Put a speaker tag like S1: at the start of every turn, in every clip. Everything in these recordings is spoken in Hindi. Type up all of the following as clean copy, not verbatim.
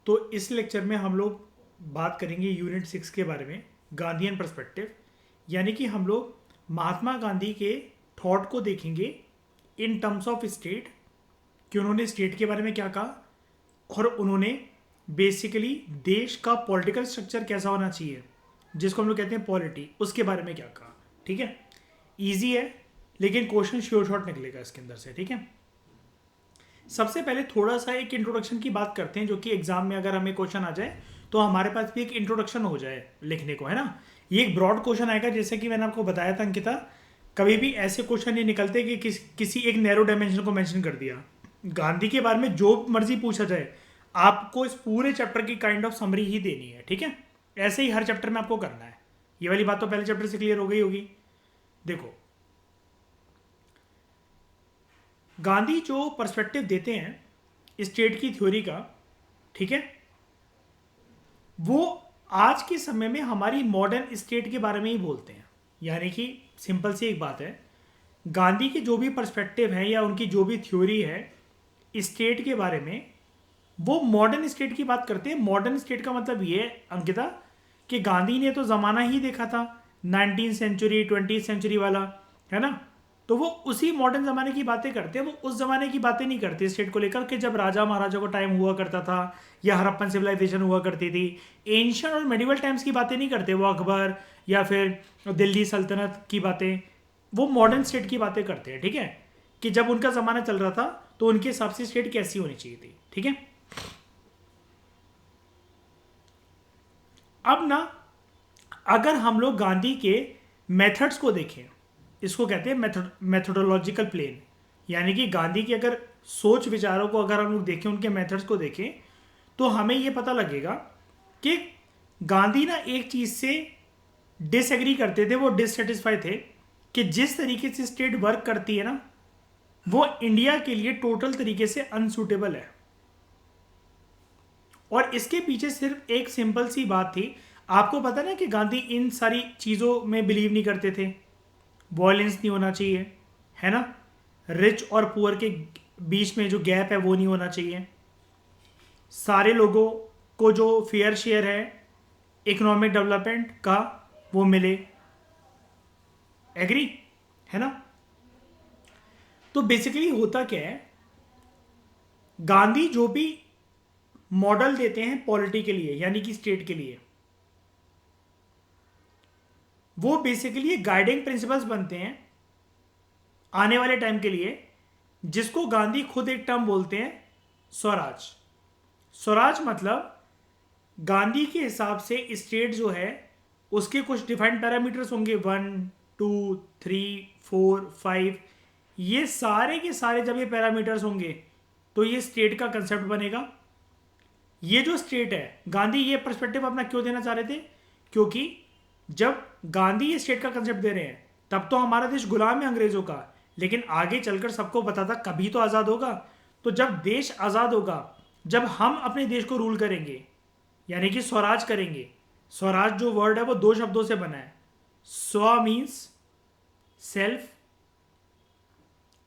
S1: तो इस लेक्चर में हम लोग बात करेंगे यूनिट 6 के बारे में, गांधीयन पर्सपेक्टिव। यानी कि हम लोग महात्मा गांधी के थॉट को देखेंगे इन टर्म्स ऑफ स्टेट, कि उन्होंने स्टेट के बारे में क्या कहा और उन्होंने बेसिकली देश का पॉलिटिकल स्ट्रक्चर कैसा होना चाहिए, जिसको हम लोग कहते हैं पॉलिटी, उसके बारे में क्या कहा। ठीक है, ईजी है लेकिन क्वेश्चन श्योर शॉर्ट निकलेगा इसके अंदर से। ठीक है, सबसे पहले थोड़ा सा एक इंट्रोडक्शन की बात करते हैं, जो कि एग्जाम में अगर हमें क्वेश्चन आ जाए तो हमारे पास भी एक इंट्रोडक्शन हो जाए लिखने को, है ना। ये एक ब्रॉड क्वेश्चन आएगा, जैसे कि मैंने आपको बताया था अंकिता, कभी भी ऐसे क्वेश्चन नहीं निकलते कि किसी एक नैरो डायमेंशन को मेंशन कर दिया। गांधी के बारे में जो मर्जी पूछा जाए, आपको इस पूरे चैप्टर की काइंड ऑफ समरी ही देनी है। ठीक है, ऐसे ही हर चैप्टर में आपको करना है। ये वाली बात तो पहले चैप्टर से क्लियर हो गई होगी। देखो, गांधी जो पर्सपेक्टिव देते हैं स्टेट की थ्योरी का, ठीक है, वो आज के समय में हमारी मॉडर्न स्टेट के बारे में ही बोलते हैं। यानी कि सिंपल सी एक बात है, गांधी के जो भी पर्सपेक्टिव है या उनकी जो भी थ्योरी है स्टेट के बारे में, वो मॉडर्न स्टेट की बात करते हैं। मॉडर्न स्टेट का मतलब ये है अंकिता कि गांधी ने तो ज़माना ही देखा था 19वीं सेंचुरी 20वीं सेंचुरी वाला, है ना। तो वो उसी मॉडर्न ज़माने की बातें करते हैं, वो उस ज़माने की बातें नहीं करते स्टेट को लेकर कि जब राजा महाराजा को टाइम हुआ करता था या हड़प्पन सिविलाइजेशन हुआ करती थी। एंशियंट और मेडिवल टाइम्स की बातें नहीं करते वो, अकबर या फिर दिल्ली सल्तनत की बातें। वो मॉडर्न स्टेट की बातें करते हैं। ठीक है, कि जब उनका ज़माना चल रहा था तो उनके हिसाब से स्टेट कैसी होनी चाहिए थी। ठीक है, अब ना अगर हम लोग गांधी के मेथड्स को देखें, इसको कहते हैं मेथोडोलॉजिकल प्लेन। यानी कि गांधी की अगर सोच विचारों को अगर हम लोग देखें, उनके मेथड्स को देखें, तो हमें ये पता लगेगा कि गांधी ना एक चीज़ से डिसएग्री करते थे, वो डिससेटिस्फाई थे कि जिस तरीके से स्टेट वर्क करती है ना, वो इंडिया के लिए टोटल तरीके से अनसूटेबल है। और इसके पीछे सिर्फ एक सिंपल सी बात थी। आपको पता ना कि गांधी इन सारी चीज़ों में बिलीव नहीं करते थे। वॉयलेंस नहीं होना चाहिए, है ना, रिच और पुअर के बीच में जो गैप है वो नहीं होना चाहिए, सारे लोगों को जो फेयर शेयर है इकोनॉमिक डेवलपमेंट का वो मिले। एग्री, है ना। तो बेसिकली होता क्या है, गांधी जो भी मॉडल देते हैं पॉलिटी के लिए यानी कि स्टेट के लिए, वो बेसिकली गाइडिंग प्रिंसिपल्स बनते हैं आने वाले टाइम के लिए, जिसको गांधी खुद एक टर्म बोलते हैं स्वराज। स्वराज मतलब गांधी के हिसाब से स्टेट जो है उसके कुछ डिफाइंड पैरामीटर्स होंगे, 1 2 3 4 5। ये सारे के सारे जब ये पैरामीटर्स होंगे तो ये स्टेट का कंसेप्ट बनेगा। ये जो स्टेट है, गांधी ये पर्सपेक्टिव अपना क्यों देना चाह रहे थे, क्योंकि जब गांधी ये स्टेट का कंसेप्ट दे रहे हैं तब तो हमारा देश गुलाम है अंग्रेजों का, लेकिन आगे चलकर सबको पता था कभी तो आज़ाद होगा। तो जब देश आज़ाद होगा, जब हम अपने देश को रूल करेंगे, यानी कि स्वराज करेंगे। स्वराज जो वर्ड है वो 2 शब्दों से बना है। स्व means self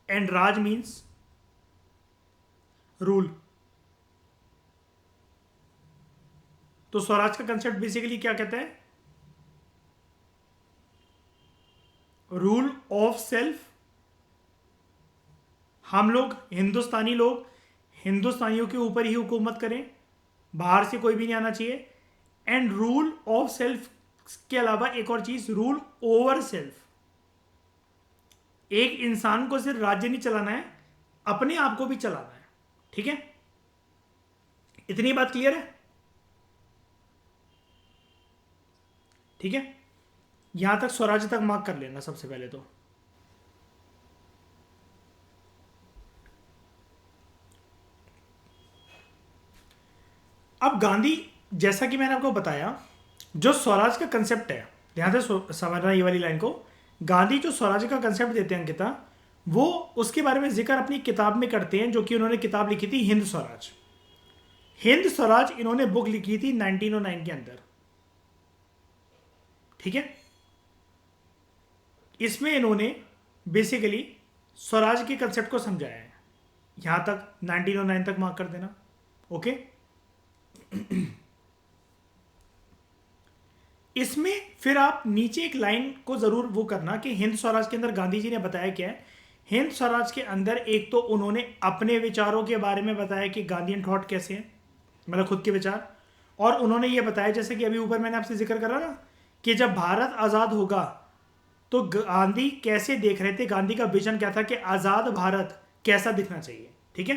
S1: and Raj means rule. तो स्वराज का कंसेप्ट बेसिकली क्या कहता है, रूल ऑफ सेल्फ। हम लोग हिंदुस्तानियों के ऊपर ही हुकूमत करें, बाहर से कोई भी नहीं आना चाहिए। एंड रूल ऑफ सेल्फ के अलावा एक और चीज, रूल ओवर सेल्फ। एक इंसान को सिर्फ राज्य नहीं चलाना है, अपने आप को भी चलाना है। ठीक है, इतनी बात क्लियर है। ठीक है, यहां तक स्वराज्य तक मार्क कर लेना सबसे पहले तो। अब गांधी, जैसा कि मैंने आपको बताया, जो स्वराज का कंसेप्ट है, ध्यान से समझना ये वाली लाइन को। गांधी जो स्वराज का कंसेप्ट देते हैं अंकिता, वो उसके बारे में जिक्र अपनी किताब में करते हैं, जो कि उन्होंने किताब लिखी थी हिंद स्वराज। हिंद स्वराज इन्होंने बुक लिखी थी 1909 के अंदर। ठीक है, इसमें इन्होंने बेसिकली स्वराज के कंसेप्ट को समझाया है। यहां तक 1909 तक मार्क कर देना। ओके, इसमें फिर आप नीचे एक लाइन को जरूर वो करना कि हिंद स्वराज के अंदर गांधी जी ने बताया क्या है। हिंद स्वराज के अंदर एक तो उन्होंने अपने विचारों के बारे में बताया कि गांधीयन थॉट कैसे हैं, मतलब खुद के विचार। और उन्होंने ये बताया जैसे कि अभी ऊपर मैंने आपसे जिक्र करा ना कि जब भारत आज़ाद होगा तो गांधी कैसे देख रहे थे, गांधी का विजन क्या था कि आज़ाद भारत कैसा दिखना चाहिए। ठीक है,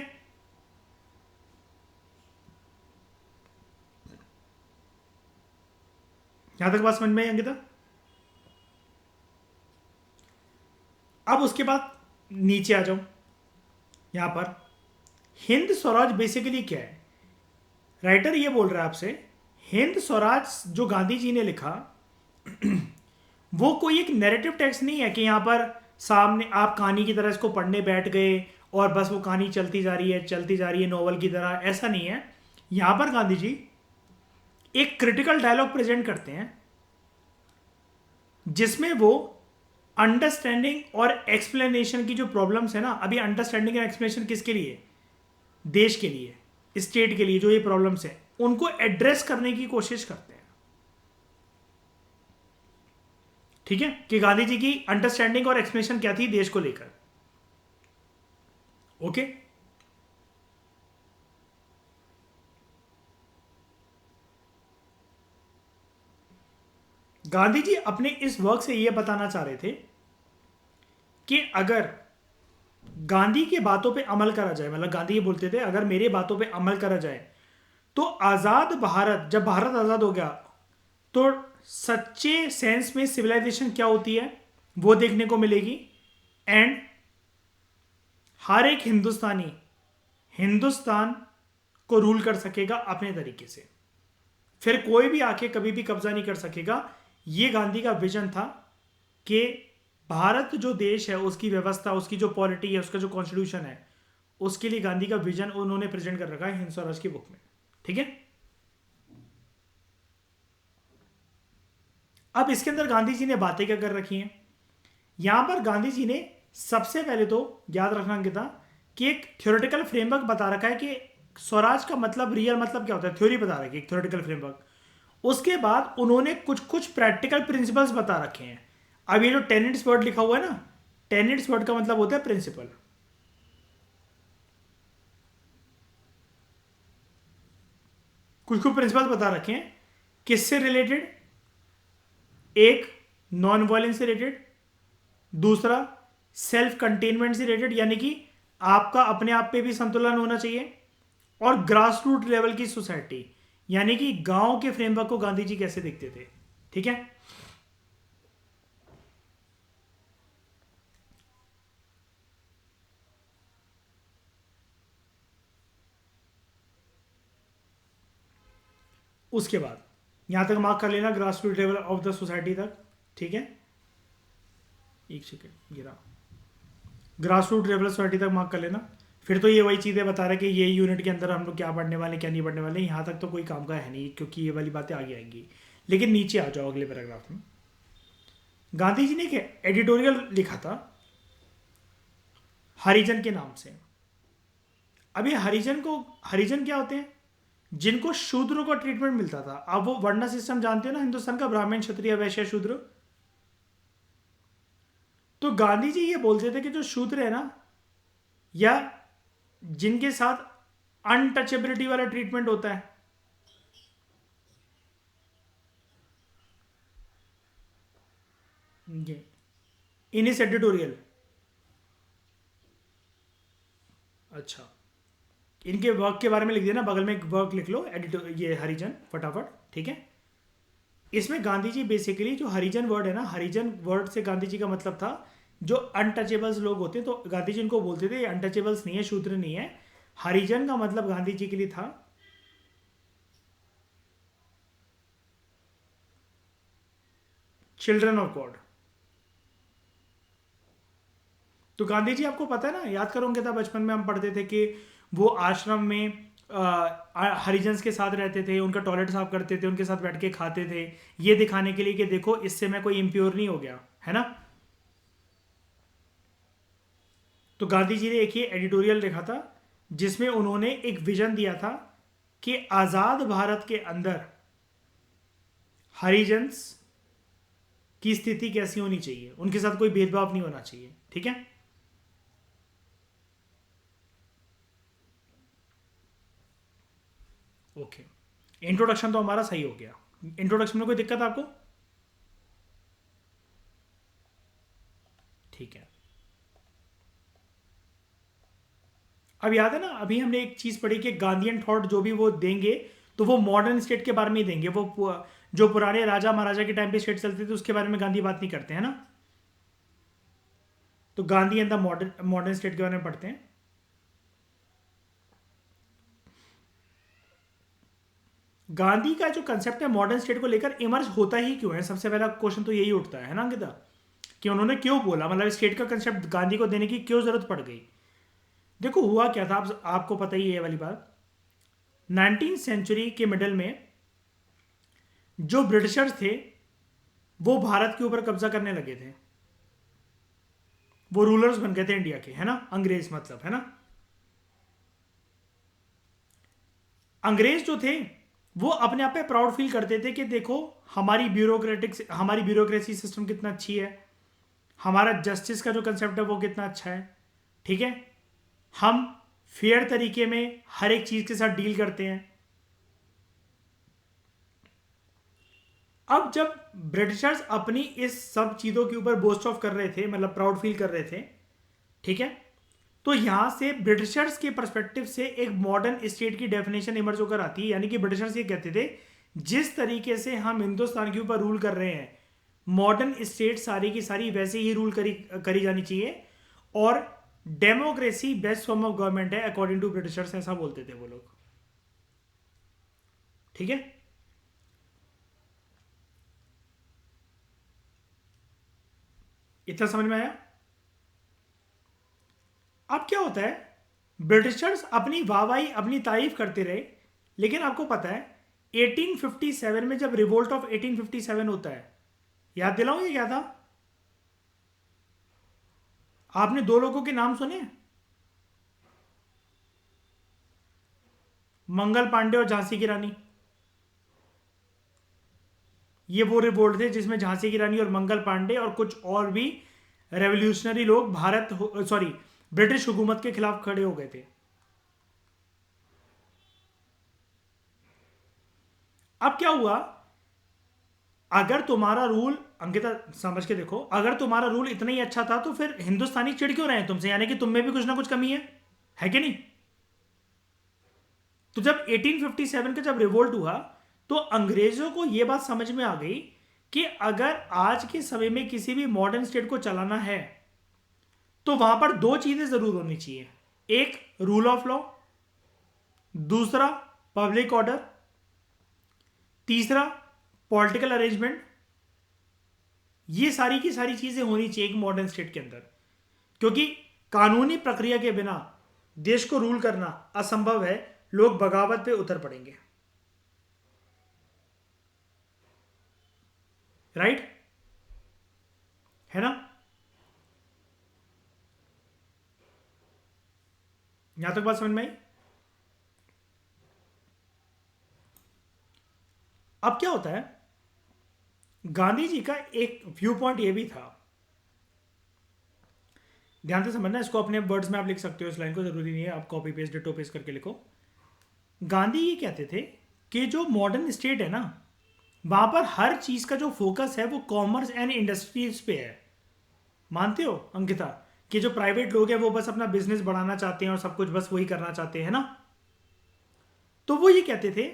S1: यहां तक बात समझ में आई अंकिता? अब उसके बाद नीचे आ जाओ। यहां पर हिंद स्वराज बेसिकली क्या है, राइटर ये बोल रहा है आपसे, हिंद स्वराज जो गांधी जी ने लिखा वो कोई एक नैरेटिव टेक्स्ट नहीं है कि यहां पर सामने आप कहानी की तरह इसको पढ़ने बैठ गए और बस वो कहानी चलती जा रही है चलती जा रही है नॉवल की तरह, ऐसा नहीं है। यहां पर गांधी जी एक क्रिटिकल डायलॉग प्रेजेंट करते हैं जिसमें वो अंडरस्टैंडिंग और एक्सप्लेनेशन की जो प्रॉब्लम्स है ना, अभी अंडरस्टैंडिंग और एक्सप्लेनेशन किसके लिए, देश के लिए, स्टेट के लिए, जो ये प्रॉब्लम्स है उनको एड्रेस करने की कोशिश करते हैं। ठीक है, कि गांधी जी की अंडरस्टैंडिंग और एक्सप्लेनेशन क्या थी देश को लेकर। ओके, गांधी जी अपने इस वर्क से यह बताना चाह रहे थे कि अगर गांधी की बातों पे अमल करा जाए, मतलब गांधी ये बोलते थे अगर मेरी बातों पे अमल करा जाए तो आजाद भारत, जब भारत आजाद हो गया तो सच्चे सेंस में सिविलाइजेशन क्या होती है वो देखने को मिलेगी। एंड हर एक हिंदुस्तानी हिंदुस्तान को रूल कर सकेगा अपने तरीके से, फिर कोई भी आके कभी भी कब्जा नहीं कर सकेगा। ये गांधी का विजन था कि भारत जो देश है उसकी व्यवस्था, उसकी जो पॉलिटी है, उसका जो कॉन्स्टिट्यूशन है, उसके लिए गांधी का विजन उन्होंने प्रेजेंट कर रखा है हिंद स्वराज की बुक में। ठीक है, अब इसके अंदर गांधी जी ने बातें क्या कर रखी हैं। यहां पर गांधी जी ने सबसे पहले तो याद रखना अंकिता कि एक थ्योरेटिकल फ्रेमवर्क बता रखा है कि स्वराज का मतलब, रियल मतलब क्या होता है, थ्योरी बता रखी है, एक थ्योरेटिकल फ्रेमवर्क। उसके बाद उन्होंने कुछ कुछ प्रैक्टिकल प्रिंसिपल्स बता रखे हैं। अब ये जो टेनेट्स वर्ड लिखा हुआ है ना, टेनेट्स वर्ड का मतलब होता है प्रिंसिपल। कुछ कुछ प्रिंसिपल्स बता रखे हैं किससे रिलेटेड, एक नॉन वायलेंस से रिलेटेड, दूसरा सेल्फ कंटेनमेंट से रिलेटेड यानी कि आपका अपने आप पे भी संतुलन होना चाहिए, और ग्रास रूट लेवल की सोसाइटी यानी कि गांव के फ्रेमवर्क को गांधी जी कैसे देखते थे। ठीक है, उसके बाद यहां तक मार्क कर लेना grass root level of the society तक। ठीक है, एक सेकेंड गिरा, ग्रास रूट लेवल सोसाइटी तक मार्क कर लेना। फिर तो ये वही चीज़ें बता रहे कि ये यूनिट के अंदर हम लोग क्या पढ़ने वाले क्या नहीं पढ़ने वाले, यहाँ तक तो कोई काम का है नहीं क्योंकि ये वाली बातें आगे आएंगी। लेकिन नीचे आ जाओ अगले पैराग्राफ में, गांधी जी ने एक एडिटोरियल लिखा था हरिजन के नाम से। अब ये हरिजन को, हरिजन क्या होते हैं, जिनको शूद्रों का ट्रीटमेंट मिलता था। अब वो वर्ण सिस्टम जानते हो ना हिंदुस्तान का, ब्राह्मण क्षत्रिय वैश्य शूद्र। तो गांधी जी ये बोलते थे कि जो शूद्र है ना, या जिनके साथ अनटचेबिलिटी वाला ट्रीटमेंट होता है, ये इन इस एडिटोरियल, अच्छा इनके वर्क के बारे में लिख देना, बगल में एक वर्क लिख लो एडिटर, ये हरिजन फटाफट। ठीक है, इसमें गांधी जी बेसिकली जो हरिजन वर्ड है ना, हरिजन वर्ड से गांधी जी का मतलब था जो अनटचेबल्स लोग होते हैं, तो गांधी जी इनको बोलते थे अनटचेबल्स नहीं है, शूद्र नहीं है। हरिजन का मतलब गांधी जी के लिए था चिल्ड्रन ऑफ गॉड। तो गांधी जी आपको पता है ना, याद करोगे था बचपन में हम पढ़ते थे कि वो आश्रम में हरिजन्स के साथ रहते थे, उनका टॉयलेट साफ करते थे, उनके साथ बैठ के खाते थे, ये दिखाने के लिए कि देखो इससे मैं कोई इम्प्योर नहीं हो गया, है ना। तो गांधी जी ने एक ये एडिटोरियल लिखा था जिसमें उन्होंने एक विजन दिया था कि आजाद भारत के अंदर हरिजन्स की स्थिति कैसी होनी चाहिए, उनके साथ कोई भेदभाव नहीं होना चाहिए। ठीक है, ओके। इंट्रोडक्शन तो हमारा सही हो गया। इंट्रोडक्शन में कोई दिक्कत आपको? ठीक है। अब याद है ना, अभी हमने एक चीज पढ़ी कि गांधीयन थॉट जो भी वो देंगे तो वो मॉडर्न स्टेट के बारे में ही देंगे। वो जो पुराने राजा महाराजा के टाइम पे स्टेट चलते थे उसके बारे में गांधी बात नहीं करते हैं ना। तो Gandhi and the modern modern state के बारे में पढ़ते हैं। गांधी का जो कंसेप्ट है मॉडर्न स्टेट को लेकर इमर्ज होता ही क्यों है, सबसे पहला क्वेश्चन तो यही उठता है ना अंकिता, कि उन्होंने क्यों बोला, मतलब स्टेट का कंसेप्ट गांधी को देने की क्यों जरूरत पड़ गई। देखो हुआ क्या था, आपको पता ही है ये वाली बात। 19th सेंचुरी के मिडल में जो ब्रिटिशर्स थे वो भारत के ऊपर कब्जा करने लगे थे, वो रूलर्स बन गए थे इंडिया के, है ना, अंग्रेज मतलब, है ना। अंग्रेज जो थे वो अपने आप पे प्राउड फील करते थे कि देखो हमारी ब्यूरोक्रेसी सिस्टम कितना अच्छी है, हमारा जस्टिस का जो कंसेप्ट है वो कितना अच्छा है। ठीक है, हम फेयर तरीके में हर एक चीज के साथ डील करते हैं। अब जब ब्रिटिशर्स अपनी इस सब चीजों के ऊपर बोस्ट ऑफ कर रहे थे, मतलब प्राउड फील कर रहे थे, ठीक है, तो यहां से ब्रिटिशर्स के पर्सपेक्टिव से एक मॉडर्न स्टेट की डेफिनेशन इमर्ज होकर आती है। यानी कि ब्रिटिशर्स ये कहते थे जिस तरीके से हम हिंदुस्तान के ऊपर रूल कर रहे हैं, मॉडर्न स्टेट सारी की सारी वैसे ही रूल करी जानी चाहिए, और democracy best form of government है अकॉर्डिंग टू ब्रिटिशर्स, ऐसा बोलते थे वो लोग। ठीक है, इतना समझ में आया। अब क्या होता है, ब्रिटिशर्स अपनी वाहवाही अपनी तारीफ करते रहे, लेकिन आपको पता है 1857 में जब रिवोल्ट ऑफ 1857 होता है, याद दिलाऊं ये क्या था? आपने दो लोगों के नाम सुने, मंगल पांडे और झांसी की रानी। ये वो रिवोल्ट थे जिसमें झांसी की रानी और मंगल पांडे और कुछ और भी रेवोल्यूशनरी लोग ब्रिटिश हुकूमत के खिलाफ खड़े हो गए थे। अब क्या हुआ, अगर तुम्हारा रूल, अंकिता समझ के देखो, अगर तुम्हारा रूल इतना ही अच्छा था तो फिर हिंदुस्तानी चिढ़ क्यों रहे हैं तुमसे, यानी कि तुम में भी कुछ ना कुछ कमी है कि नहीं। तो जब 1857 का जब रिवोल्ट हुआ तो अंग्रेजों को यह बात समझ में आ गई कि अगर आज के समय में किसी भी मॉडर्न स्टेट को चलाना है तो वहां पर दो चीजें जरूर होनी चाहिए, एक रूल ऑफ लॉ, दूसरा पब्लिक ऑर्डर, तीसरा पॉलिटिकल अरेंजमेंट। ये सारी की सारी चीजें होनी चाहिए एक मॉडर्न स्टेट के अंदर, क्योंकि कानूनी प्रक्रिया के बिना देश को रूल करना असंभव है, लोग बगावत पे उतर पड़ेंगे। राइट, है ना। यहां तक बात समझ में आई। अब क्या होता है, गांधी जी का एक व्यू पॉइंट यह भी था, ध्यान से समझना, इसको अपने वर्ड्स में आप लिख सकते हो, इस लाइन को जरूरी नहीं है आप कॉपी पेस्ट डिटो पेस्ट करके लिखो। गांधी ये कहते थे कि जो मॉडर्न स्टेट है ना, वहां पर हर चीज का जो फोकस है वो कॉमर्स एंड इंडस्ट्रीज पे है। मानते हो अंकिता कि जो प्राइवेट लोग हैं वो बस अपना बिजनेस बढ़ाना चाहते हैं और सब कुछ बस वही करना चाहते हैं ना। तो वो ये कहते थे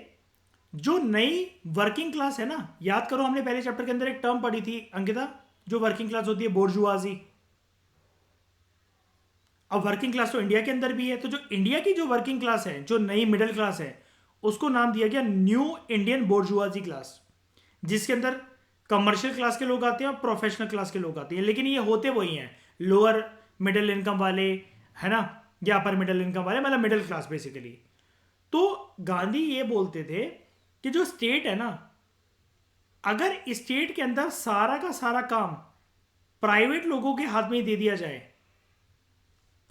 S1: जो नई वर्किंग क्लास है ना, याद करो हमने पहले चैप्टर के अंदर एक टर्म पढ़ी थी अंकिता, जो वर्किंग क्लास होती है बोर्जुआजी। अब वर्किंग क्लास तो इंडिया के अंदर भी है, तो जो इंडिया की जो वर्किंग क्लास है, जो नई मिडिल क्लास है, उसको नाम दिया गया न्यू इंडियन बोर्जुआजी क्लास, जिसके अंदर कमर्शियल क्लास के लोग आते हैं और प्रोफेशनल क्लास के लोग आते हैं, लेकिन ये होते वही हैं, लोअर मिडिल इनकम वाले, है ना, या अपर मिडिल इनकम वाले, मतलब मिडिल क्लास बेसिकली। तो गांधी ये बोलते थे कि जो स्टेट है ना, अगर स्टेट के अंदर सारा का सारा काम प्राइवेट लोगों के हाथ में ही दे दिया जाए,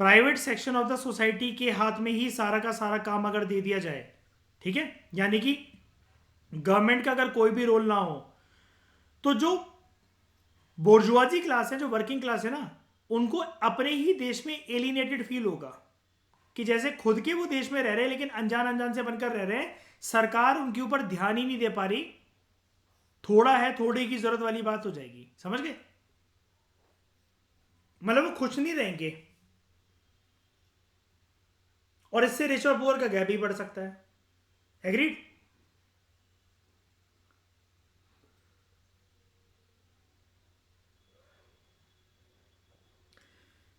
S1: private section of the society के हाथ में ही सारा का सारा काम अगर दे दिया जाए, ठीक है, यानी कि गवर्नमेंट का अगर कोई भी रोल ना हो तो जो बोर्जुआजी क्लास है, जो वर्किंग क्लास है ना, उनको अपने ही देश में एलिनेटेड फील होगा कि जैसे खुद के वो देश में रह रहे हैं लेकिन अनजान अनजान से बनकर रह रहे हैं, सरकार उनके ऊपर ध्यान ही नहीं दे पा रही, थोड़ा है थोड़े की जरूरत वाली बात हो जाएगी, समझ गए? मतलब वो खुश नहीं रहेंगे और इससे रिच और पुअर का गैप भी बढ़ सकता है। एग्रीड?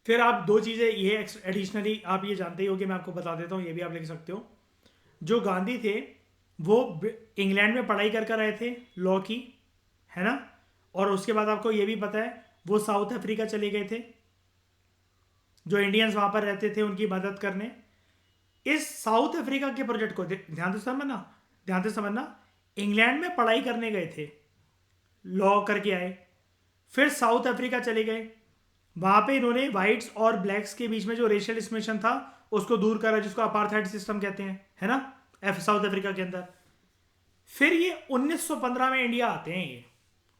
S1: फिर आप दो चीजें ये एडिशनली आप ये जानते ही हो कि मैं आपको बता देता हूं, ये भी आप लिख सकते हो। जो गांधी थे वो इंग्लैंड में पढ़ाई कर कर आए थे लॉ की, है ना? और उसके बाद आपको ये भी पता है वो साउथ अफ्रीका चले गए थे, जो इंडियंस वहां पर रहते थे उनकी मदद करने। इस साउथ अफ्रीका के प्रोजेक्ट को ध्यान से समझना, ध्यान से समझना। इंग्लैंड में पढ़ाई करने गए थे, लॉ करके आए, फिर साउथ अफ्रीका चले गए, वहां पे इन्होंने व्हाइट्स और ब्लैक्स के बीच में जो रेशियल डिस्क्रिमिनेशन था उसको दूर करा, जिसको अपार्थाइड सिस्टम कहते हैं, है ना, साउथ अफ्रीका के अंदर। फिर ये 1915 में इंडिया आते हैं ये,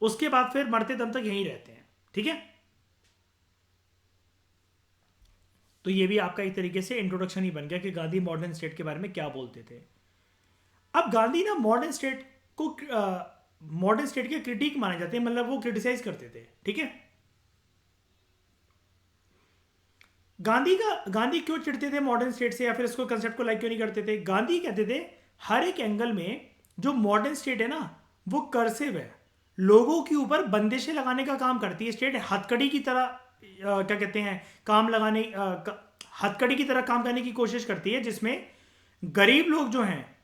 S1: उसके बाद फिर मरते दम तक यहीं रहते हैं, ठीक है? तो ये भी आपका एक तरीके से इंट्रोडक्शन ही बन गया कि गांधी मॉडर्न स्टेट के बारे में क्या बोलते थे। अब गांधी ना मॉडर्न स्टेट को मॉडर्न स्टेट के क्रिटिक माने जाते हैं, मतलब वो क्रिटिसाइज करते थे, ठीक है? गांधी क्यों चिढ़ते थे मॉडर्न स्टेट से, या फिर इसको कंसेप्ट को लाइक क्यों नहीं करते थे? गांधी कहते थे हर एक एंगल में जो मॉडर्न स्टेट है ना वो कर्सिव है, लोगों के ऊपर बंदिशें लगाने का काम करती है। स्टेट हथकड़ी की तरह क्या कहते हैं, काम लगाने हथकड़ी की तरह काम करने की कोशिश करती है, जिसमें गरीब लोग जो हैं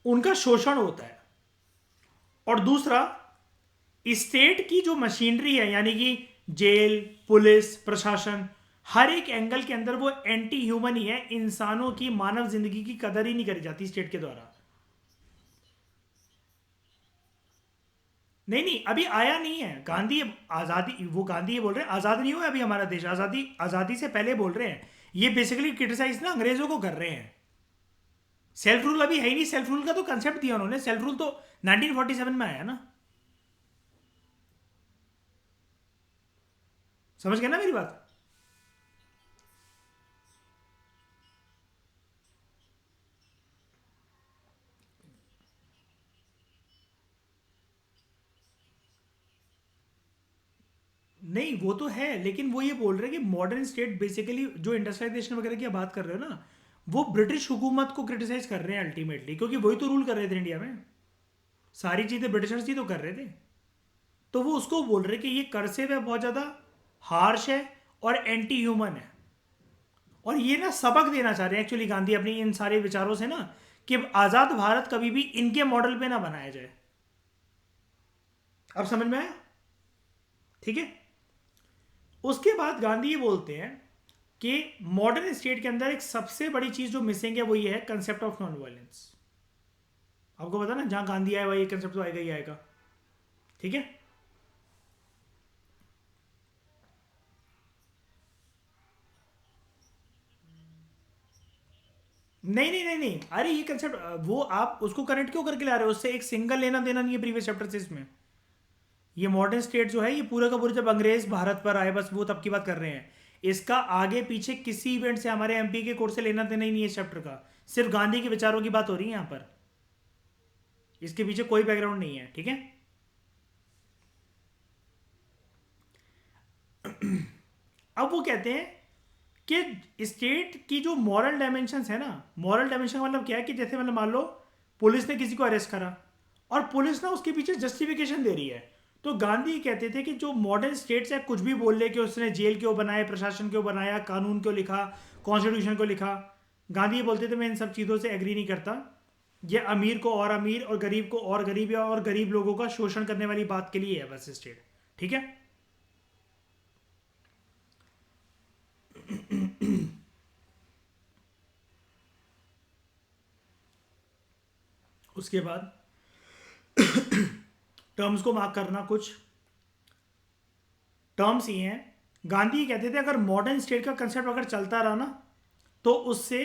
S1: उनका शोषण होता है। और दूसरा, स्टेट की जो मशीनरी है, यानी कि जेल, पुलिस, प्रशासन, हर एक एंगल के अंदर वो एंटी ह्यूमन ही है, इंसानों की, मानव जिंदगी की कदर ही नहीं करी जाती स्टेट के द्वारा। नहीं नहीं, अभी आया नहीं है गांधी। आजादी, वो गांधी ये बोल रहे हैं आजाद नहीं हुआ अभी हमारा देश, आजादी आजादी से पहले बोल रहे हैं। ये बेसिकली क्रिटिसाइज ना अंग्रेजों को कर रहे हैं। सेल्फ रूल अभी है ही नहीं, सेल्फ रूल का तो कंसेप्ट दिया उन्होंने, सेल्फ रूल तो 1947 में आया ना, समझ गए ना मेरी बात? नहीं वो तो है, लेकिन वो ये बोल रहे हैं कि मॉडर्न स्टेट बेसिकली जो इंडस्ट्रियलाइजेशन वगैरह की बात कर रहे हो ना, वो ब्रिटिश हुकूमत को क्रिटिसाइज कर रहे हैं अल्टीमेटली, क्योंकि वही तो रूल कर रहे थे इंडिया में, सारी चीजें ब्रिटिशर्स ही तो कर रहे थे। तो वो उसको बोल रहे कि ये कर्सिव है, बहुत ज़्यादा हार्श है और एंटी ह्यूमन है। और ये ना सबक देना चाह रहे हैं एक्चुअली गांधी अपनी इन सारे विचारों से ना, कि आज़ाद भारत कभी भी इनके मॉडल पे ना बनाया जाए। अब समझ में आया? ठीक है। उसके बाद गांधी ये बोलते हैं कि मॉडर्न स्टेट के अंदर एक सबसे बड़ी चीज़ जो मिसिंग है वो ये है कंसेप्ट ऑफ नॉन वायलेंस। आपको पता ना, जहां गांधी आया हुआ ये कंसेप्ट तो आएगा ही आएगा, ठीक है? नहीं नहीं नहीं नहीं, अरे ये कंसेप्ट वो आप उसको कनेक्ट क्यों करके ला रहे हो? उससे एक सिंगल लेना देना नहीं है प्रीवियस चैप्टर से इसमें। ये मॉडर्न स्टेट जो है ये पूरा का पूरा जब अंग्रेज भारत पर आए बस वो तब की बात कर रहे हैं। इसका आगे पीछे किसी इवेंट से हमारे एमपी के कोर्स से लेना देना ही नहीं है इस चैप्टर का। सिर्फ गांधी के विचारों की बात हो रही है यहाँ पर, इसके पीछे कोई बैकग्राउंड नहीं है, ठीक है? अब वो कहते हैं कि स्टेट की जो मॉरल डायमेंशन है ना, मॉरल डायमेंशन का मतलब क्या है कि जैसे मतलब मान लो पुलिस ने किसी को अरेस्ट करा और पुलिस ना उसके पीछे जस्टिफिकेशन दे रही है, तो गांधी कहते थे कि जो मॉडर्न स्टेट्स है कुछ भी बोल ले कि उसने जेल क्यों बनाए, प्रशासन क्यों बनाया, कानून क्यों लिखा, कॉन्स्टिट्यूशन क्यों लिखा। गांधी ये बोलते थे मैं इन सब चीज़ों से एग्री नहीं करता, ये अमीर को और अमीर और गरीब को और गरीब या और गरीब लोगों का शोषण करने वाली बात के लिए है बस स्टेट, ठीक है? उसके बाद टर्म्स को मार्क करना, कुछ टर्म्स ये हैं। गांधी कहते थे अगर मॉडर्न स्टेट का कंसेप्ट अगर चलता रहा ना तो उससे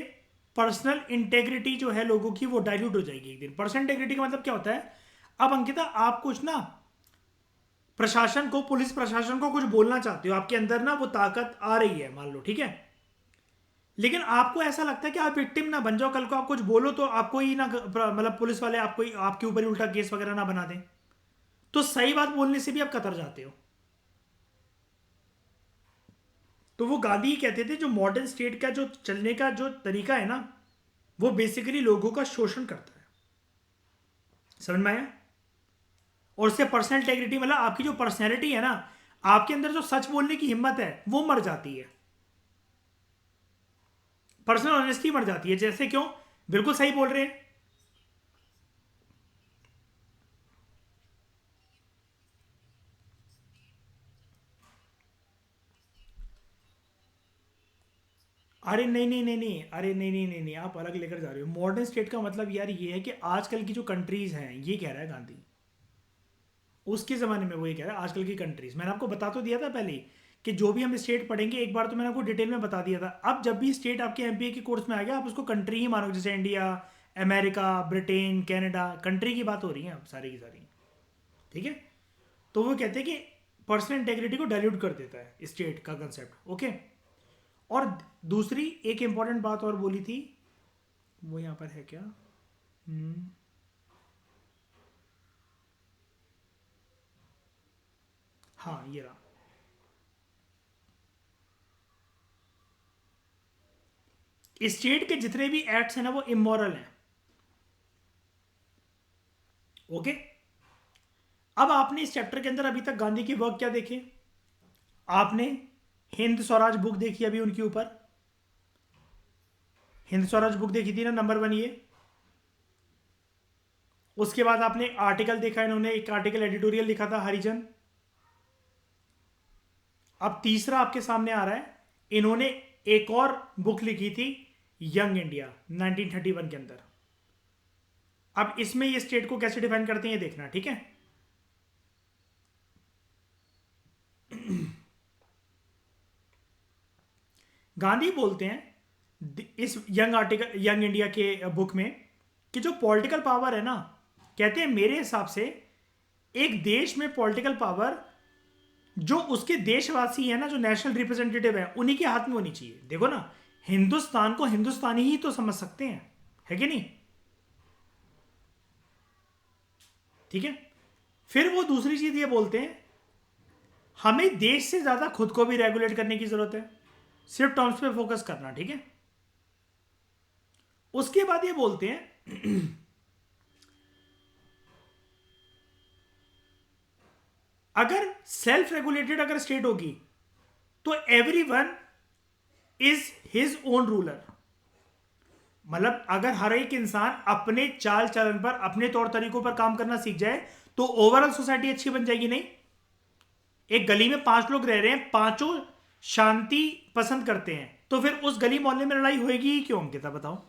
S1: पर्सनल इंटेग्रिटी जो है लोगों की वो डाइल्यूट हो जाएगी एक दिन। पर्सनल इंटेग्रिटी का मतलब क्या होता है? अब अंकिता आप कुछ ना प्रशासन को, पुलिस प्रशासन को कुछ बोलना चाहते हो, आपके अंदर ना वो ताकत आ रही है मान लो, ठीक है, लेकिन आपको ऐसा लगता है कि आप विक्टिम ना बन जाओ, कल को आप कुछ बोलो तो आपको ही ना मतलब पुलिस वाले आपको ही, आपके ऊपर ही उल्टा केस वगैरह ना बना दें, तो सही बात बोलने से भी आप कतर जाते हो। तो वो गांधी ही कहते थे जो मॉडर्न स्टेट का जो चलने का जो तरीका है ना, वो बेसिकली लोगों का शोषण करता है। समझ में आया? और उससे पर्सनल इंटेग्रिटी मतलब आपकी जो पर्सनैलिटी है ना, आपके अंदर जो सच बोलने की हिम्मत है वो मर जाती है, पर्सनल ऑनेस्टी मर जाती है। जैसे क्यों? बिल्कुल सही बोल रहे हैं। अरे नहीं नहीं नहीं नहीं, अरे नहीं नहीं नहीं नहीं, आप अलग लेकर जा रहे हो। मॉडर्न स्टेट का मतलब यार ये है कि आजकल की जो कंट्रीज हैं, ये कह रहा है गांधी, उसके ज़माने में वो ये कह रहा है आजकल की कंट्रीज। मैंने आपको बता तो दिया था पहले ही कि जो भी हम स्टेट पढ़ेंगे एक बार तो मैंने आपको डिटेल में बता दिया था। अब जब भी स्टेट आपके एमपीए के कोर्स में आ गया आप उसको कंट्री ही मानो, जैसे India, America, Britain, Canada, country की बात हो रही है अब सारी की सारी, ठीक है। तो वो कहते हैं कि पर्सनल इंटेग्रिटी को डाइल्यूट कर देता है स्टेट का कंसेप्ट, ओके। और दूसरी एक इंपॉर्टेंट बात और बोली थी, वो यहाँ पर है क्या? हम्म, हाँ ये रहा। स्टेट के जितने भी एक्ट्स हैं ना वो इमोरल हैं, ओके। अब आपने इस चैप्टर के अंदर अभी तक गांधी की वर्क क्या देखे? आपने हिंद स्वराज बुक देखी अभी उनके ऊपर, हिंद स्वराज बुक देखी थी ना, नंबर 1 ये। उसके बाद आपने आर्टिकल देखा, इन्होंने एक आर्टिकल एडिटोरियल लिखा था हरिजन। अब तीसरा आपके सामने आ रहा है, इन्होंने एक और बुक लिखी थी यंग इंडिया 1931 के अंदर। अब इसमें ये स्टेट को कैसे डिफाइन करते हैं ये देखना, ठीक है। गांधी बोलते हैं इस यंग इंडिया के बुक में कि जो पॉलिटिकल पावर है ना, कहते हैं मेरे हिसाब से एक देश में पॉलिटिकल पावर जो उसके देशवासी है ना, जो नेशनल रिप्रेजेंटेटिव है, उन्हीं के हाथ में होनी चाहिए। देखो ना, हिंदुस्तान को हिंदुस्तानी ही तो समझ सकते हैं, है कि नहीं? ठीक है। फिर वो दूसरी चीज ये बोलते हैं हमें देश से ज्यादा खुद को भी रेगुलेट करने की जरूरत है, सिर्फ टर्म्स पे फोकस करना, ठीक है। उसके बाद ये बोलते हैं अगर सेल्फ रेगुलेटेड अगर स्टेट होगी तो every one is his own ruler. मतलब अगर हर एक इंसान अपने चाल चलन पर, अपने तौर तरीकों पर काम करना सीख जाए तो ओवरऑल सोसाइटी अच्छी बन जाएगी। नहीं, एक गली में 5 लोग रह रहे हैं, पांचों शांति पसंद करते हैं, तो फिर उस गली मोहल्ले में लड़ाई होएगी ही क्यों अंकिता, बताओ,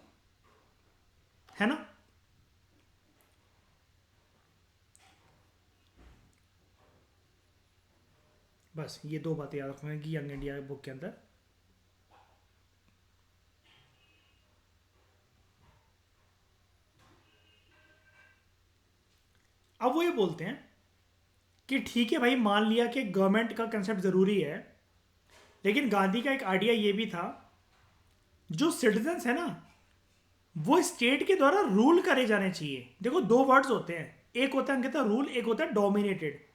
S1: है ना? बस ये दो बातें याद रखना कि यंग इंडिया बुक के अंदर। अब वो ये बोलते हैं कि ठीक है भाई, मान लिया कि गवर्नमेंट का कंसेप्ट जरूरी है, लेकिन गांधी का एक आइडिया ये भी था जो सिटीजन्स है ना वो स्टेट के द्वारा रूल करे जाने चाहिए। देखो दो वर्ड्स होते हैं, एक होता है अंकिता रूल, एक होता है डोमिनेटेड।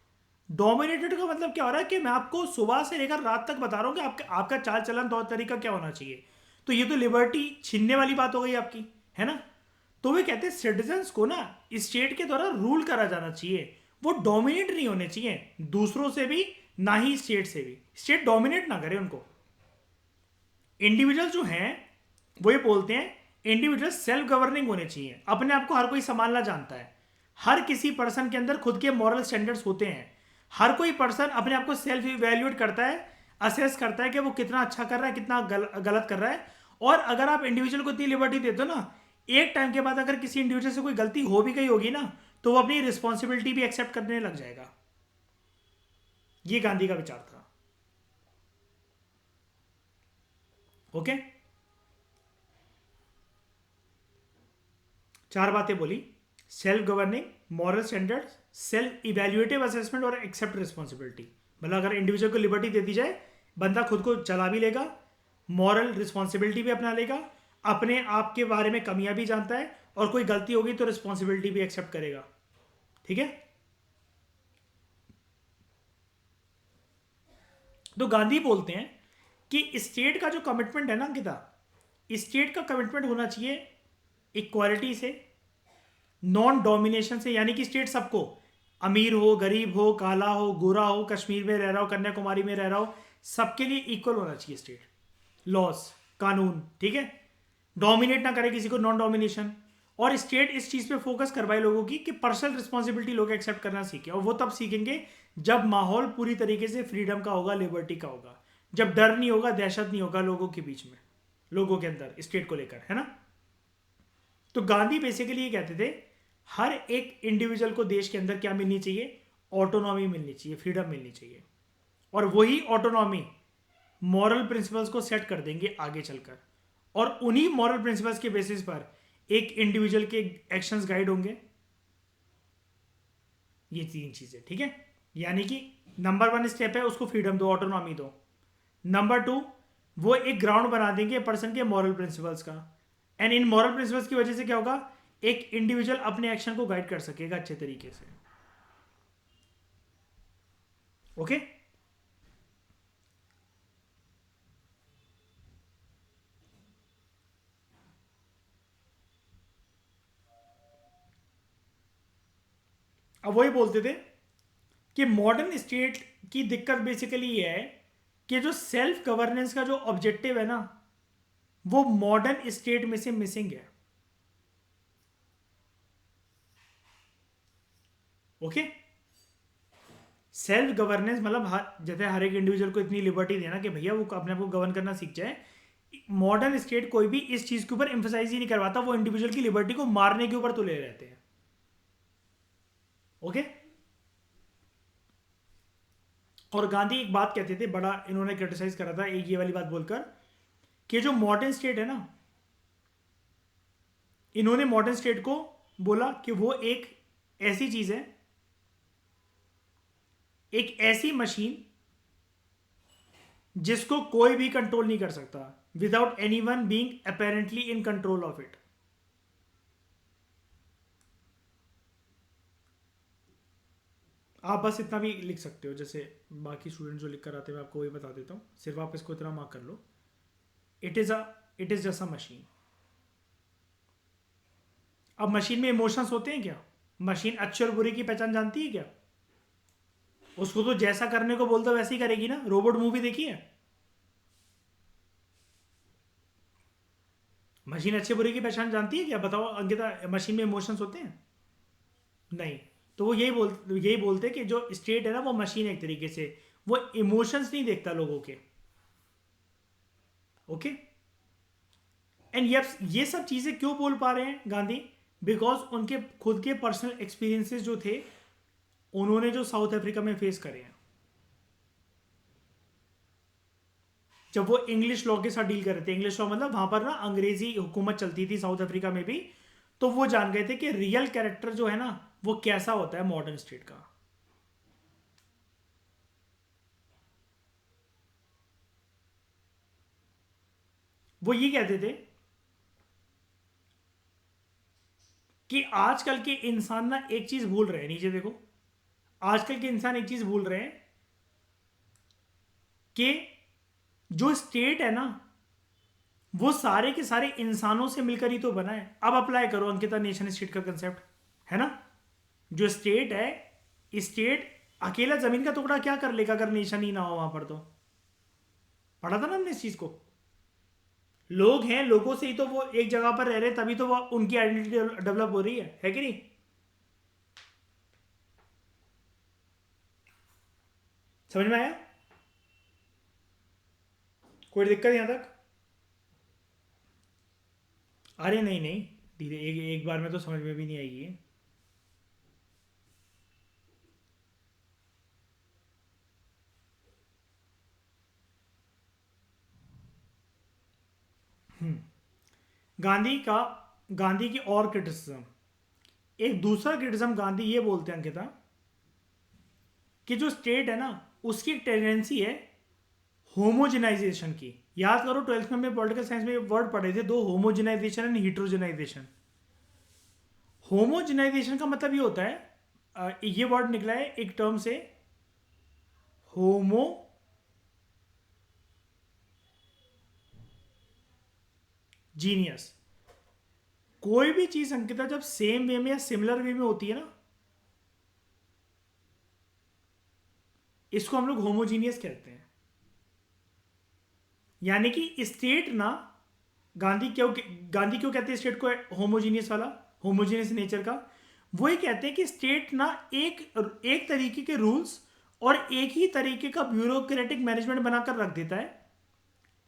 S1: डोमिनेटेड का मतलब क्या हो रहा है कि मैं आपको सुबह से लेकर रात तक बता रहा हूं कि आपका आपका चाल चलन तौर तरीका क्या होना चाहिए। तो ये तो लिबर्टी छीनने वाली बात हो गई आपकी, है ना? तो वे कहते हैं सिटीजन्स को ना स्टेट के द्वारा रूल करा जाना चाहिए, वो डोमिनेट नहीं होने चाहिए दूसरों से भी, ना ही स्टेट से भी। स्टेट डोमिनेट ना करे उनको। इंडिविजुअल जो हैं वो ये बोलते हैं इंडिविजुअल सेल्फ गवर्निंग होने चाहिए, अपने आप को हर कोई संभालना जानता है। हर किसी पर्सन के अंदर खुद के मॉरल स्टैंडर्ड्स होते हैं। हर कोई पर्सन अपने आप को सेल्फ इवेल्युएट करता है, असेस करता है कि वो कितना अच्छा कर रहा है, कितना गलत कर रहा है। और अगर आप इंडिविजुअल को इतनी लिबर्टी देते हो ना, एक टाइम के बाद अगर किसी इंडिविजुअल से कोई गलती हो भी गई होगी ना, तो वो अपनी रिस्पॉन्सिबिलिटी भी एक्सेप्ट करने लग जाएगा। ये गांधी का विचार था, ओके। 4 बातें बोली: self governing, moral standards, self evaluative assessment और एक्सेप्ट रिस्पॉन्सिबिलिटी। मतलब अगर इंडिविजुअल को लिबर्टी दे दी जाए, बंदा खुद को चला भी लेगा, मॉरल रिस्पॉन्सिबिलिटी भी अपना लेगा, अपने आप के बारे में कमियां भी जानता है, और कोई गलती होगी तो रिस्पॉन्सिबिलिटी भी एक्सेप्ट करेगा। ठीक है। तो गांधी बोलते हैं कि स्टेट का जो कमिटमेंट है ना अंकिता, स्टेट का कमिटमेंट होना चाहिए इक्वालिटी से, नॉन डोमिनेशन से, यानी कि स्टेट सबको, अमीर हो, गरीब हो, काला हो, गोरा हो, कश्मीर में रह रहा हो, कन्याकुमारी में रह रहा हो, सबके लिए इक्वल होना चाहिए स्टेट, लॉस, कानून। ठीक है। डोमिनेट ना करे किसी को, नॉन डोमिनेशन। और स्टेट इस चीज पे फोकस करवाए लोगों की कि पर्सनल रिस्पॉन्सिबिलिटी लोग एक्सेप्ट करना सीखे, और वो तब सीखेंगे जब माहौल पूरी तरीके से फ्रीडम का होगा, लिबर्टी का होगा, जब डर नहीं होगा, दहशत नहीं होगा लोगों के बीच में, लोगों के अंदर स्टेट को लेकर, है ना। तो गांधी बेसिकली ये कहते थे हर एक इंडिविजुअल को देश के अंदर क्या मिलनी चाहिए, ऑटोनॉमी मिलनी चाहिए, फ्रीडम मिलनी चाहिए, और वही ऑटोनॉमी मॉरल प्रिंसिपल्स को सेट कर देंगे आगे चलकर, और उन्हीं मॉरल प्रिंसिपल्स के बेसिस पर एक इंडिविजुअल के एक्शंस गाइड होंगे। ये 3 चीजें। ठीक है। यानी कि नंबर 1 स्टेप है, उसको फ्रीडम दो, ऑटोनॉमी दो। नंबर 2, वो एक ग्राउंड बना देंगे पर्सन के मॉरल प्रिंसिपल्स का, एंड इन मॉरल प्रिंसिपल्स की वजह से क्या होगा, एक इंडिविजुअल अपने एक्शन को गाइड कर सकेगा अच्छे तरीके से। ओके। अब वही बोलते थे कि मॉडर्न स्टेट की दिक्कत बेसिकली ये है कि जो सेल्फ गवर्नेंस का जो ऑब्जेक्टिव है ना, वो मॉडर्न स्टेट में से मिसिंग है। ओके। सेल्फ गवर्नेंस मतलब जैसे हर एक इंडिविजुअल को इतनी लिबर्टी देना कि भैया वो अपने आप को गवर्न करना सीख जाए। मॉडर्न स्टेट कोई भी इस चीज के ऊपर एम्फोसाइज ही नहीं करवाता, वो इंडिविजुअल की लिबर्टी को मारने के ऊपर तुले रहते हैं। ओके। और गांधी एक बात कहते थे, बड़ा इन्होंने क्रिटिसाइज करा था एक ये वाली बात बोलकर, कि जो मॉडर्न स्टेट है ना, इन्होंने मॉडर्न स्टेट को बोला कि वो एक ऐसी चीज है, एक ऐसी मशीन जिसको कोई भी कंट्रोल नहीं कर सकता, without any one being apparently in control of it. आप बस इतना भी लिख सकते हो, जैसे बाकी स्टूडेंट जो लिख कर आते हैं मैं आपको वही बता देता हूँ, सिर्फ आप इसको इतना मार्क कर लो, it is a it is just a machine. अब मशीन में इमोशंस होते हैं क्या? मशीन अच्छे और बुरे की पहचान जानती है क्या? उसको तो जैसा करने को बोलते वैसे ही करेगी ना। रोबोट मूवी देखी है? मशीन अच्छे बुरे की पहचान जानती है क्या? बताओ अंकिता, मशीन में इमोशंस होते हैं? नहीं। तो वो यही बोलते कि जो स्टेट है ना, वो मशीन है एक तरीके से, वो इमोशंस नहीं देखता लोगों के। ओके। एंड ये सब चीजें क्यों बोल पा रहे हैं गांधी? बिकॉज उनके खुद के पर्सनल एक्सपीरियंसेस जो थे, उन्होंने जो साउथ अफ्रीका में फेस करे हैं, जब वो इंग्लिश लॉ के साथ डील कर रहे थे। इंग्लिश लॉ मतलब वहां पर ना अंग्रेजी हुकूमत चलती थी साउथ अफ्रीका में भी, तो वो जान गए थे कि रियल कैरेक्टर जो है ना, वो कैसा होता है मॉडर्न स्टेट का। वो ये कहते थे कि आजकल के इंसान ना एक चीज भूल रहे हैं, नीचे देखो, आजकल के इंसान एक चीज भूल रहे हैं कि जो स्टेट है ना, वो सारे के सारे इंसानों से मिलकर ही तो बना है। अब अप्लाई करो अंकिता नेशन स्टेट का कंसेप्ट, है ना। जो स्टेट है, स्टेट अकेला जमीन का टुकड़ा क्या कर लेगा अगर नेशन ही ना हो वहां पर? तो पढ़ा था ना हमने इस चीज को। लोग हैं, लोगों से ही तो वो एक जगह पर रह रहे हैं, तभी तो वो उनकी आइडेंटिटी डेवलप हो रही है कि नहीं? समझ में आया? कोई दिक्कत यहां तक? अरे नहीं नहीं, धीरे, एक बार में तो समझ में भी नहीं आएगी ये। गांधी का गांधी की और क्रिटिसिज्म, एक दूसरा क्रिटिसिज्म गांधी ये बोलते हैं अंकिता कि जो स्टेट है ना उसकी एक टेंडेंसी है होमोजेनाइजेशन की। याद करो 12th में हमने पॉलिटिकल साइंस में वर्ड पढ़े थे, दो, होमोजेनाइजेशन एंड हीट्रोजेनाइजेशन। होमोजेनाइजेशन का मतलब ये होता है, ये वर्ड निकला है एक टर्म से, होमो जीनियस। कोई भी चीज अंकिता जब सेम वे में या सिमिलर वे में होती है ना, इसको हम लोग होमोजीनियस कहते हैं। यानी कि स्टेट ना, गांधी क्यों कहते हैं स्टेट को होमोजीनियस वाला, होमोजीनियस नेचर का? वो ये कहते हैं कि स्टेट ना एक एक तरीके के रूल्स और एक ही तरीके का ब्यूरोक्रेटिक मैनेजमेंट बनाकर रख देता है।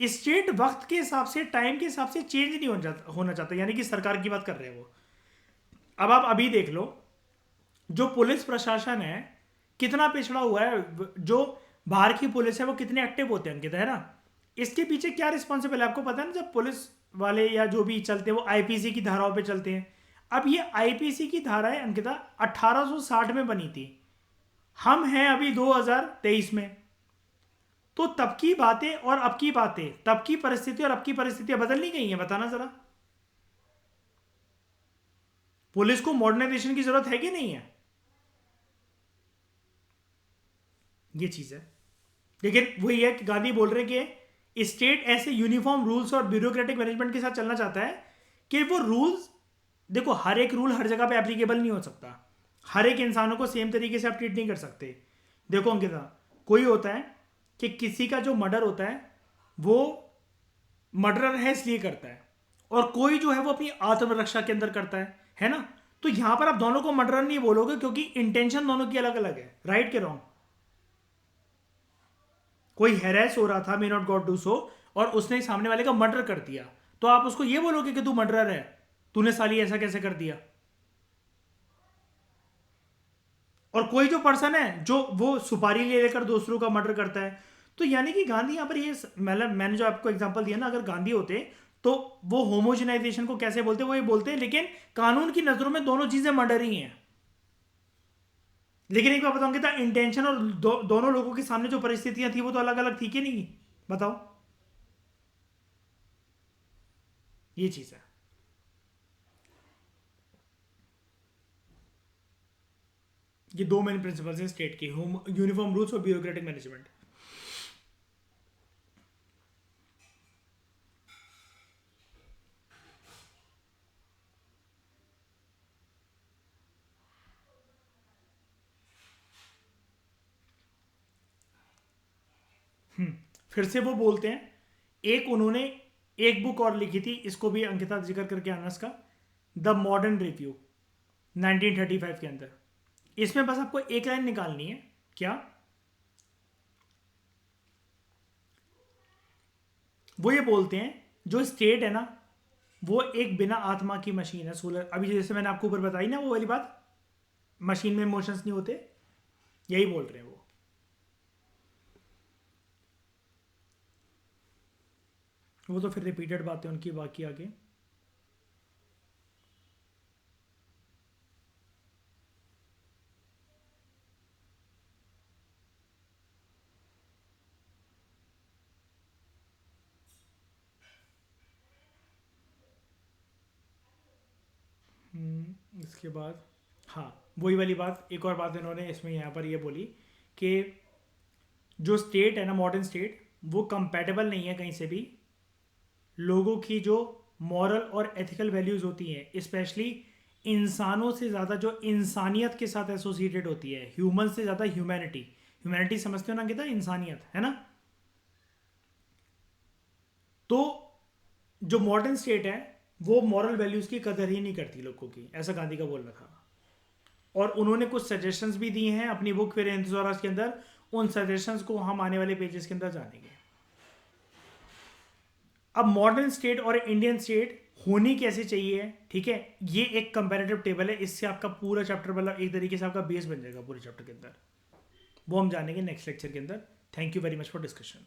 S1: स्टेट वक्त के हिसाब से, टाइम के हिसाब से चेंज नहीं होना चाहता, यानी कि सरकार की बात कर रहे हैं वो। अब आप अभी देख लो, जो पुलिस प्रशासन है कितना पिछड़ा हुआ है, जो बाहर की पुलिस है वो कितने एक्टिव होते हैं अंकित, है ना? इसके पीछे क्या रिस्पॉन्सिबल है आपको पता है ना? जब पुलिस वाले या जो भी चलते हैं वो आईपीसी की धाराओं पे चलते हैं। अब ये आईपीसी की धाराएं अंकिता 1860 में बनी थी, हम हैं अभी 2023 में। तो तब की बातें और अब की बातें, तब की परिस्थिति और अब की परिस्थितियां बदल नहीं गई हैं? बताना जरा। पुलिस को मॉडर्नाइजेशन की जरूरत है कि नहीं है? ये चीज है। लेकिन वही है कि गांधी बोल रहे हैं कि स्टेट ऐसे यूनिफॉर्म रूल्स और ब्यूरोक्रेटिक मैनेजमेंट के साथ चलना चाहता है कि वो रूल्स, देखो हर एक रूल हर जगह पे एप्लीकेबल नहीं हो सकता, हर एक इंसानों को सेम तरीके से आप ट्रीट नहीं कर सकते। देखो अंकिता, कोई होता है कि किसी का जो मर्डर होता है वो मर्डरर है इसलिए करता है, और कोई जो है वो अपनी आत्मरक्षा के अंदर करता है ना? तो यहां पर आप दोनों को मर्डरर नहीं बोलोगे क्योंकि इंटेंशन दोनों की अलग अलग है, राइट के रॉन्ग? कोई हैरेस हो रहा था, may not God do so, और उसने सामने वाले का मर्डर कर दिया, तो आप उसको ये बोलोगे कि तू मर्डरर है, तूने साली ऐसा कैसे कर दिया? और कोई जो पर्सन है जो वो सुपारी ले लेकर दूसरों का मर्डर करता है, तो यानी कि गांधी यहां पर ये, मतलब मैंने जो आपको एग्जांपल दिया ना, अगर गांधी होते तो वो होमोजेनाइजेशन को कैसे बोलते, वो ये बोलते, लेकिन कानून की नजरों में दोनों चीजें मर्डर ही हैं। लेकिन एक बात बताऊंगी था, इंटेंशन और दोनों लोगों के सामने जो परिस्थितियां थी वो तो अलग अलग थी कि नहीं? बताओ, ये चीज है। ये दो मेन प्रिंसिपल्स हैं स्टेट के, यूनिफॉर्म रूल्स और ब्यूरोक्रेटिक मैनेजमेंट। फिर से वो बोलते हैं, एक उन्होंने एक बुक और लिखी थी, इसको भी अंकिता जिक्र करके आना इसका, द मॉडर्न रिव्यू 1935 के अंदर। इसमें बस आपको एक लाइन निकालनी है, क्या? वो ये बोलते हैं जो स्टेट है ना वो एक बिना आत्मा की मशीन है, सोलर, अभी जैसे मैंने आपको ऊपर बताई ना वो वाली बात, मशीन में इमोशंस नहीं होते, यही बोल रहे हैं वो तो फिर रिपीटेड बातें उनकी बाकी आगे। इसके बाद हाँ, वही वाली बात, एक और बात इन्होंने इसमें यहाँ पर ये बोली कि जो स्टेट है ना, मॉडर्न स्टेट, वो कंपैटिबल नहीं है कहीं से भी लोगों की जो मॉरल और एथिकल वैल्यूज़ होती हैं, स्पेशली इंसानों से ज़्यादा जो इंसानियत के साथ एसोसिएटेड होती है, ह्यूमन से ज़्यादा ह्यूमैनिटी। ह्यूमैनिटी समझते हो ना कितना, इंसानियत है ना? तो जो मॉडर्न स्टेट है वो मॉरल वैल्यूज़ की कदर ही नहीं करती लोगों की, ऐसा गांधी का बोलना था। और उन्होंने कुछ सजेशंस भी दिए हैं अपनी बुक फिर स्वराज के अंदर, उन सजेशंस को हम आने वाले पेजेस के अंदर जानेंगे। अब मॉडर्न स्टेट और इंडियन स्टेट होनी कैसे चाहिए, ठीक है, ये एक कंपैरेटिव टेबल है, इससे आपका पूरा चैप्टर, मतलब एक तरीके से आपका बेस बन जाएगा पूरे चैप्टर के अंदर। वो हम जानेंगे नेक्स्ट लेक्चर के अंदर। Thank you very much for discussion.